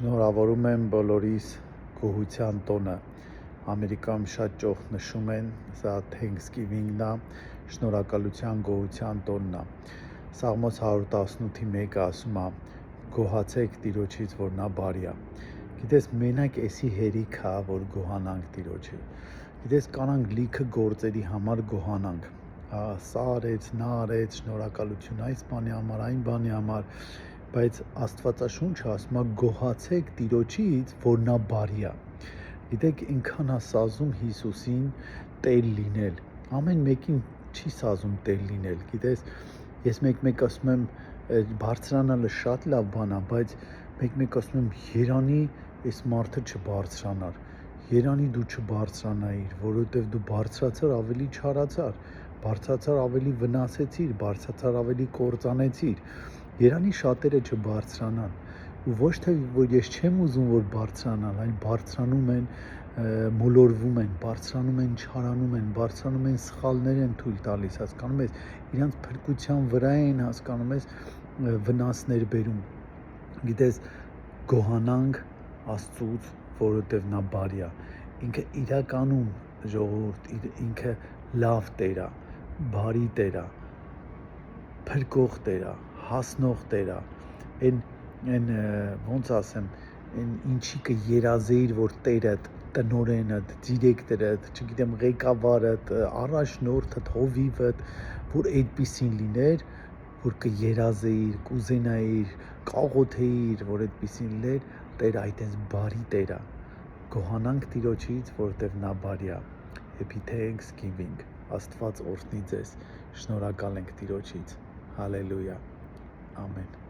Շնորհավորում եմ բոլորիս գոհության տոնը։ Ամերիկայում շատ ճոխ նշում են, սա Thanksgiving-ն է, շնորհակալության գոհության տոնն է։ Սաղմոս 118:1-ը ասում է. գոհացեք Տիրոջից, որ նա բարի է։ Գիտես, մենակ էսի հերիք է, որ գոհանանք Տիրոջը։ Գիտես, կանանք լիքը գործերի համար գոհանանք։ Սա արեց, նա արեց, շնորհակալություն այս բանի համար, այն բանի համար, բայց Աստվածաշունչը ասում է գոհացեք Տիրոջից, որ նա բարի է։ Գիտեք, ինքան է սազում Հիսուսին տեր լինել։ Ամեն մեկին չի սազում տեր լինել։ Գիտես, ես մեկ ասում եմ, բարձրանալը շատ լավ բան է, բայց մեկ ասում եմ, երանի այս մարդը չբարձրանար։ Երանի դու չբարձրանայիր, որովհետև դու բարձրացար ավելի չարացար, բարձրացար ավելի վնասեցիր, բարձրացար ավելի կործանեցիր։ Երանի շատերը չբարձրանան, ու ոչ թե որ ես չեմ ուզում որ բարձրանան, այլ բարձրանում են, մոլորվում են, բարձրանում են, չարանում են, բարձրանում են, սխալներ են թույլ տալիս, հասկանում ես, իրանց փրկության վրա են, հասկանում ես, վնասներ բերում։ Գիտես, գոհանանք Աստծուց, որովհետև նա բարի է։ Ինքը իրականում ժողովուրդ, ինքը լավ Տեր է, բարի Տեր է, փրկող Տեր է, հասնող Տեր է։ Այն ոնց ասեմ, այն ինչի կերազեիր, որ Տերդ, տնօրենդ, դիրեկտորդ, չգիտեմ, ղեկավարդ, առաջնորդդ, հովիվդ, որ այդպիսին լիներ, որ կերազեիր, կուզենայիր, կաղոթեիր, որ այդպիսին լիներ, Տեր այդպես բարի Տեր է։ Գոհանանք Տիրոջից, որովհետև նա բարի է։ Happy Thanksgiving։ Աստված օրհնի ձեզ։ Շնորհակալ ենք Տիրոջից։ Հալելույա։ Ամեն։